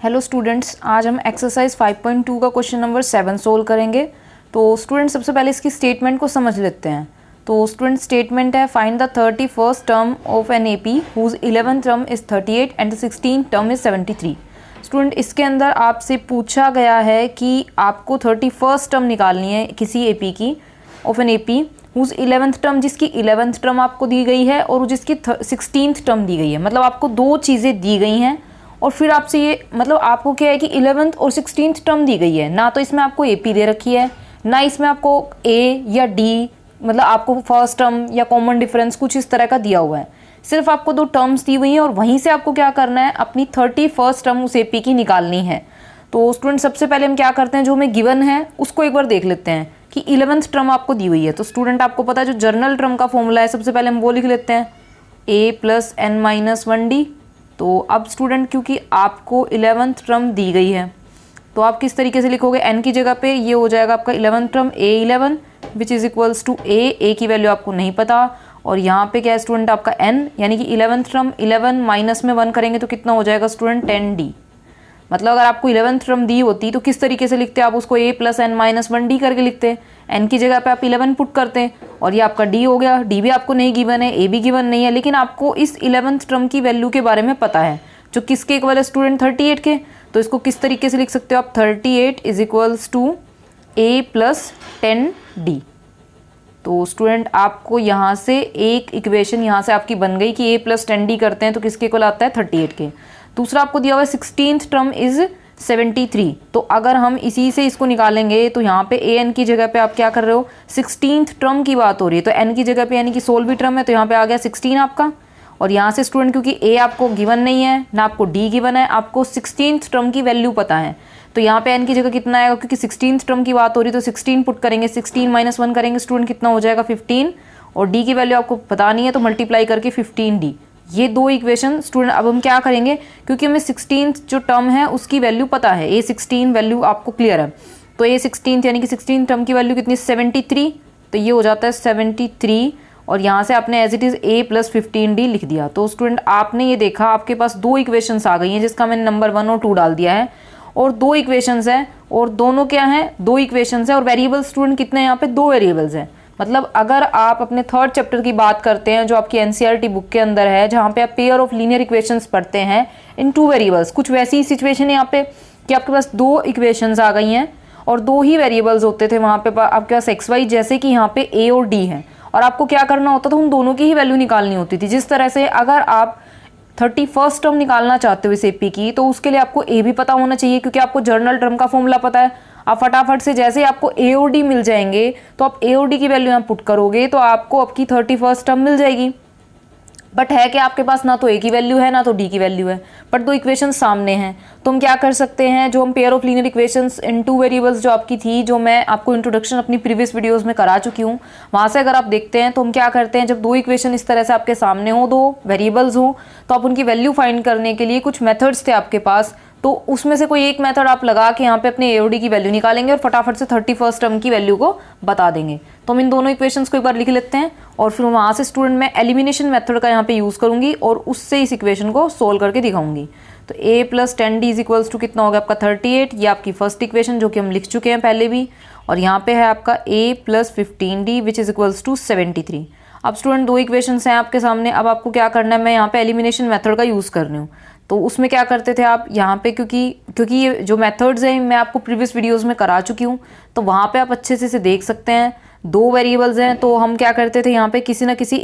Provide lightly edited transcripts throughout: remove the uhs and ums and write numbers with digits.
Hello students, आज हम exercise 5.2 का क्वेश्चन नंबर 7 सोल्व करेंगे। तो स्टूडेंट सबसे पहले इसकी स्टेटमेंट को समझ लेते हैं। तो स्टूडेंट स्टेटमेंट है, find the 31st term of an AP whose 11th term is 38 and the 16th term is 73। Student इसके अंदर आपसे पूछा गया है कि आपको 31st टर्म निकालनी है किसी एपी की, of an AP whose 11th term, जिसकी 11th टर्म आपको दी गई है और जिसकी 16th टर्म दी गई है। मतलब आपको दो चीज़ें दी गई हैं और फिर आपसे ये मतलब आपको क्या है कि 11th और 16th टर्म दी गई है। ना तो इसमें आपको एपी दे रखी है, ना इसमें आपको ए या डी, मतलब आपको फर्स्ट टर्म या कॉमन डिफरेंस कुछ इस तरह का दिया हुआ है। सिर्फ आपको दो टर्म्स दी हुई हैं और वहीं से आपको क्या करना है, अपनी 31st टर्म उस एपी की निकालनी है। तो स्टूडेंट सबसे पहले हम क्या करते हैं, जो हमें गिवन है उसको एक बार देख लेते हैं कि 11th टर्म आपको दी हुई है। तो स्टूडेंट आपको पता है जो जर्नल टर्म का फॉर्मूला है, सबसे पहले हम वो लिख लेते हैं, a + n-1d। तो अब स्टूडेंट क्योंकि आपको 11th टर्म दी गई है तो आप किस तरीके से लिखोगे, n की जगह पे ये हो जाएगा आपका 11th term a11 which is equals to a की वैल्यू आपको नहीं पता, और यहाँ पे क्या है स्टूडेंट आपका n, यानी कि 11th टर्म 11 माइनस में 1 करेंगे तो कितना हो जाएगा स्टूडेंट 10d। मतलब अगर आपको 11th टर्म दी होती तो किस तरीके से लिखते, आप उसको a + n-1d करके लिखते। n की जगह पे आप 11 पुट करते हैं और ये आपका d हो गया। d भी आपको नहीं गिवन है, a भी गिवन नहीं है, लेकिन आपको इस 11th टर्म की वैल्यू के बारे में पता है जो किसके इक्वल है स्टूडेंट 38 के। तो इसको किस तरीके से लिख सकते हो आप, 38 is equals to a + 10d। तो स्टूडेंट आपको यहाँ से एक इक्वेशन यहाँ से आपकी बन गई कि a + 10d करते हैं तो किसके इक्वल आता है 38 के। दूसरा आपको दिया हुआ है 16th टर्म इज 73। तो अगर हम इसी से इसको निकालेंगे तो यहाँ पे an की जगह पे आप क्या कर रहे हो, 16th टर्म की बात हो रही है तो n की जगह पे यानी कि 16वीं टर्म है तो यहाँ पे आ गया 16 आपका। और यहाँ से स्टूडेंट क्योंकि a आपको गिवन नहीं है ना आपको d गिवन है, आपको 16th टर्म की वैल्यू पता है तो यहाँ पे n की जगह कितना आएगा, क्योंकि 16th टर्म की बात हो रही है तो 16 पुट करेंगे, 16 - 1 करेंगे स्टूडेंट कितना हो जाएगा 15, और d की वैल्यू आपको पता नहीं है तो मल्टीप्लाई करके 15d। ये दो इक्वेशन स्टूडेंट अब हम क्या करेंगे, क्योंकि हमें 16th जो टर्म है उसकी वैल्यू पता है, a16 वैल्यू आपको क्लियर है। तो a16 यानी कि 16 टर्म की वैल्यू कितनी 73, तो ये हो जाता है 73, और यहाँ से आपने as it is a + 15d लिख दिया। तो स्टूडेंट आपने ये देखा आपके पास दो इक्वेशंस आ गई हैं जिसका मैंने नंबर 1 और 2 डाल दिया है, और दो इक्वेशंस हैं और दोनों क्या हैं, दो इक्वेशंस हैं और वेरिएबल्स स्टूडेंट कितने हैं यहाँ पे, दो वेरिएबल्स हैं। मतलब अगर आप अपने 3rd चैप्टर की बात करते हैं जो आपकी एनसीईआरटी बुक के अंदर है, जहाँ पे आप पेयर ऑफ लीनियर इक्वेशंस पढ़ते हैं इन 2 वेरिएबल्स, कुछ वैसी सिचुएशन है यहाँ पे कि आपके पास दो इक्वेशंस आ गई हैं और दो ही वेरिएबल्स होते थे वहाँ पे आपके पास XY, जैसे कि यहाँ पे A और D है, और आपको क्या करना होता था, उन दोनों की ही वैल्यू निकालनी होती थी। जिस तरह से अगर आप 31st टर्म निकालना चाहते हो इस एपी की तो उसके लिए आपको ए भी पता होना चाहिए, क्योंकि आपको जर्नल टर्म का फॉर्मूला पता है। आप फटाफट से जैसे ही आपको ए और डी मिल जाएंगे तो आप ए और डी की वैल्यू यहाँ पुट करोगे तो आपको आपकी 31st टर्म मिल जाएगी। बट है कि आपके पास ना तो ए की वैल्यू है ना तो डी की वैल्यू है, बट दो इक्वेशन सामने हैं। तो हम क्या कर सकते हैं, जो हम pair of linear equations in 2 variables जो आपकी थी, जो मैं आपको इंट्रोडक्शन अपनी प्रीवियस वीडियोस में करा चुकी हूँ, वहाँ से अगर आप देखते हैं तो हम क्या करते हैं, जब दो इक्वेशन इस तरह से आपके सामने हो, दो वेरिएबल्स हो, तो आप उनकी वैल्यू फाइंड करने के लिए कुछ मेथड्स थे आपके पास, तो उसमें से कोई एक मेथड आप लगा के यहाँ पे अपने ए और डी की वैल्यू निकालेंगे और फटाफट से 31st टर्म की वैल्यू को बता देंगे। तो हम इन दोनों इक्वेशंस को एक बार लिख लेते हैं और फिर वहाँ से स्टूडेंट मैं एलिमिनेशन मेथड का यहाँ पे यूज़ करूँगी और उससे इस इक्वेशन को सोल्व करके दिखाऊंगी। तो a + 10d is equals to कितना होगा आपका 38, ये आपकी फर्स्ट इक्वेशन जो कि हम लिख चुके हैं पहले भी, और यहाँ पे है आपका a + 15d which is equals to 73। अब स्टूडेंट दो इक्वेशंस हैं आपके सामने, अब आपको क्या करना है, मैं यहाँ पे एलिमिनेशन मेथड का यूज़ कर रही हूँ। तो उसमें क्या करते थे आप यहाँ पे, क्योंकि ये जो मेथड्स हैं मैं आपको प्रीवियस वीडियोस में करा चुकी हूँ, तो वहाँ पे आप अच्छे से देख सकते हैं। दो वेरिएबल्स हैं तो हम क्या करते थे, यहाँ पे किसी ना किसी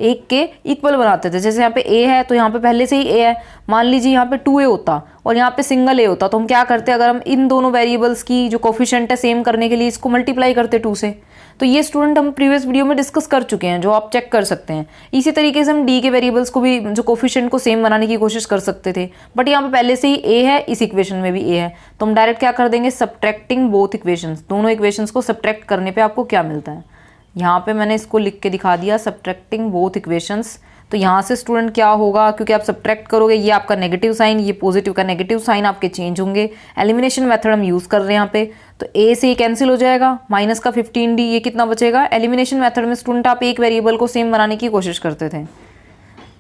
एक के इक्वल बनाते थे। जैसे यहाँ पे a है तो यहाँ पे पहले से ही a है, मान लीजिए यहाँ पे 2a होता और यहाँ पे सिंगल a होता, तो हम क्या करते, अगर हम इन दोनों वेरिएबल्स की जो कोफिशिएंट है सेम करने के लिए इसको मल्टीप्लाई करते 2 से। तो ये स्टूडेंट हम प्रीवियस वीडियो में डिस्कस कर चुके हैं, जो आप चेक कर सकते हैं। इसी तरीके से हम डी के वेरिएबल्स को भी जो कोफिशिएंट को सेम बनाने की कोशिश कर सकते थे, बट यहाँ पे पहले से ही a है, इस इक्वेशन में भी a है, तो हम डायरेक्ट क्या कर देंगे, सब्ट्रैक्टिंग बोथ इक्वेशंस, दोनों इक्वेशंस को सब्ट्रैक्ट करने पे आपको क्या मिलता है, यहाँ पे मैंने इसको लिख के दिखा दिया, सब्ट्रैक्टिंग बोथ इक्वेशंस। तो यहाँ से स्टूडेंट क्या होगा, क्योंकि आप सब्ट्रैक्ट करोगे, ये आपका नेगेटिव साइन, ये पॉजिटिव का नेगेटिव साइन आपके चेंज होंगे। एलिमिनेशन मेथड हम यूज़ कर रहे हैं यहाँ पे, तो a से ये कैंसिल हो जाएगा, माइनस का 15d, ये कितना बचेगा। एलिमिनेशन मेथड में स्टूडेंट आप एक वेरिएबल को सेम बनाने की कोशिश करते थे,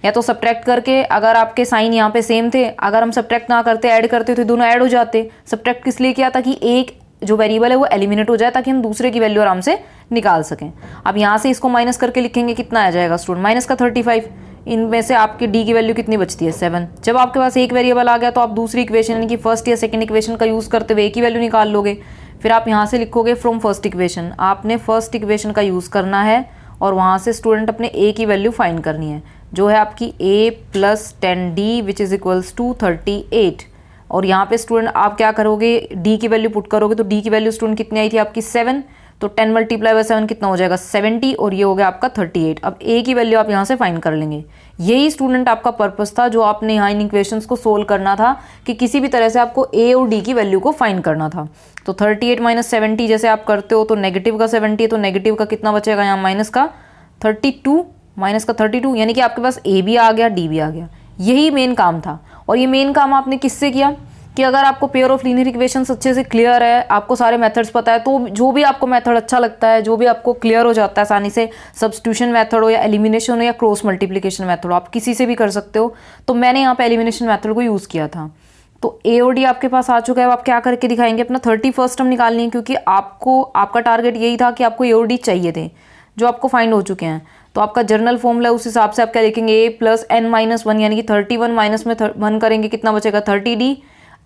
या तो सब्ट्रैक्ट करके, अगर आपके साइन यहाँ पे सेम थे, अगर हम सब्ट्रैक्ट ना करते ऐड करते तो दोनों ऐड हो जाते। सब्ट्रैक्ट किस लिए किया, ताकि एक जो वेरिएबल है वो एलिमिनेट हो जाए, ताकि हम दूसरे की वैल्यू आराम से निकाल सकें। अब यहाँ से इसको माइनस करके लिखेंगे, कितना आ जाएगा स्टूडेंट, माइनस का 35। इनमें से आपकी डी की वैल्यू कितनी बचती है, 7। जब आपके पास एक वेरिएबल आ गया तो आप दूसरी इक्वेशन यानी कि फर्स्ट या सेकंड इक्वेशन का यूज़ करते हुए एक ही वैल्यू निकाल लोगे। फिर आप यहाँ से लिखोगे फ्रॉम फर्स्ट इक्वेशन, आपने फर्स्ट इक्वेशन का यूज़ करना है और वहाँ से स्टूडेंट अपने ए की वैल्यू फाइंड करनी है, जो है आपकी a + 10d which is equals to 38। और यहाँ पे स्टूडेंट आप क्या करोगे, d की वैल्यू पुट करोगे तो d की वैल्यू स्टूडेंट कितनी आई थी आपकी 7, तो 10 × 7 कितना हो जाएगा 70, और ये हो गया आपका 38। अब a की वैल्यू आप यहाँ से फाइंड कर लेंगे। यही स्टूडेंट आपका पर्पस था, जो आपने यहाँ इन इक्वेशंस को सोल्व करना था कि किसी भी तरह से आपको a और d की वैल्यू को फाइंड करना था। तो 38 - 70 जैसे आप करते हो तो नेगेटिव का 70 है, तो नेगेटिव का कितना बचेगा यहाँ माइनस का 32, यानी कि आपके पास a भी आ गया d भी आ गया। यही मेन काम था। और ये मेन काम आपने किससे किया कि अगर आपको पेयर ऑफ लीनियर इक्वेशंस अच्छे से क्लियर है, आपको सारे मेथड्स पता है, तो जो भी आपको मेथड अच्छा लगता है, जो भी आपको क्लियर हो जाता है आसानी से, सब्स्टिट्यूशन मेथड हो या एलिमिनेशन हो या क्रॉस मल्टीप्लिकेशन मेथड हो, आप किसी से भी कर सकते हो। तो मैंने यहाँ पे एलिमिनेशन मेथड को यूज़ किया था। तो ए और डी आपके पास आ चुका है। अब आप क्या करके दिखाएंगे, अपना 31st टर्म निकालनी है, क्योंकि आपका टारगेट यही था कि आपको ए और डी चाहिए थे, जो आपको फाइंड हो चुके हैं। तो आपका जर्नल फॉर्मूला उस हिसाब से आप क्या लिखेंगे, a + n - 1 यानी कि 31 माइनस में 1 करेंगे, कितना बचेगा 30d।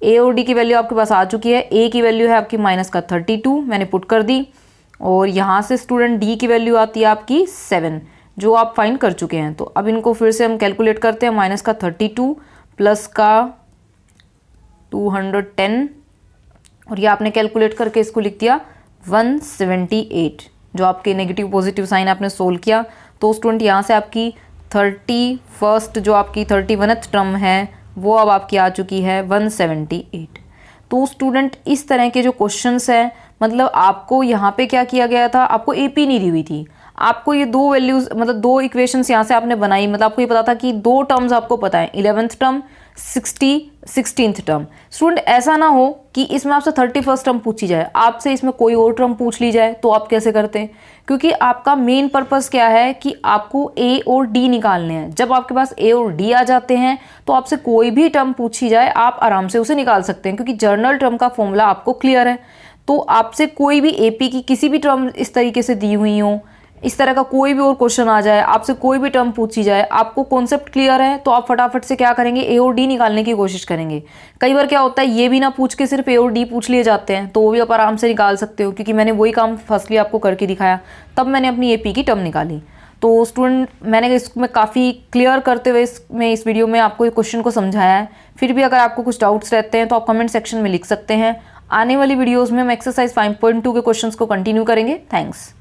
a और d की वैल्यू आपके पास आ चुकी है। a की वैल्यू है आपकी माइनस का 32, मैंने पुट कर दी। और यहाँ से स्टूडेंट d की वैल्यू आती है आपकी 7, जो आप फाइंड कर चुके हैं। तो अब इनको फिर से हम कैलकुलेट करते हैं, माइनस का 32 प्लस का 210, और ये आपने कैलकुलेट करके इसको लिख दिया 178, जो आपके नेगेटिव पॉजिटिव साइन आपने सोल्व किया। तो स्टूडेंट यहाँ से आपकी 31st जो आपकी 31th टर्म है वो अब आपकी आ चुकी है 178। तो स्टूडेंट इस तरह के जो क्वेश्चंस हैं, मतलब आपको यहाँ पे क्या किया गया था, आपको एपी नहीं दी हुई थी, आपको ये दो वैल्यूज मतलब दो इक्वेशंस यहाँ से आपने बनाई, मतलब आपको ये पता था कि दो टर्म्स आपको पता है, 11th term 16th term. Student ऐसा ना हो कि इसमें आपसे 31st टर्म पूछी जाए, आपसे इसमें कोई और टर्म पूछ ली जाए, तो आप कैसे करते हैं? क्योंकि आपका मेन पर्पस क्या है कि आपको ए और डी निकालने हैं। जब आपके पास ए और डी आ जाते हैं तो आपसे कोई भी टर्म पूछी जाए आप आराम से उसे निकाल सकते हैं, क्योंकि जर्नल टर्म का फॉर्मूला आपको क्लियर है। तो आपसे कोई भी एपी की किसी भी टर्म इस तरीके से दी हुई हो, इस तरह का कोई भी और क्वेश्चन आ जाए, आपसे कोई भी टर्म पूछी जाए, आपको कॉन्सेप्ट क्लियर है, तो आप फटाफट से क्या करेंगे, ए और डी निकालने की कोशिश करेंगे। कई बार क्या होता है, ये भी ना पूछ के सिर्फ ए और डी पूछ लिए जाते हैं, तो वो भी आप आराम से निकाल सकते हो, क्योंकि मैंने वही काम फर्स्टली आपको करके दिखाया, तब मैंने अपनी एपी की टर्म निकाली। तो स्टूडेंट मैंने इसमें काफ़ी क्लियर करते हुए इस वीडियो में आपको क्वेश्चन को समझाया है। फिर भी अगर आपको कुछ डाउट्स रहते हैं तो आप कमेंट सेक्शन में लिख सकते हैं। आने वाली वीडियोज़ में हम एक्सरसाइज 5.2 के क्वेश्चंस को कंटिन्यू करेंगे। थैंक्स।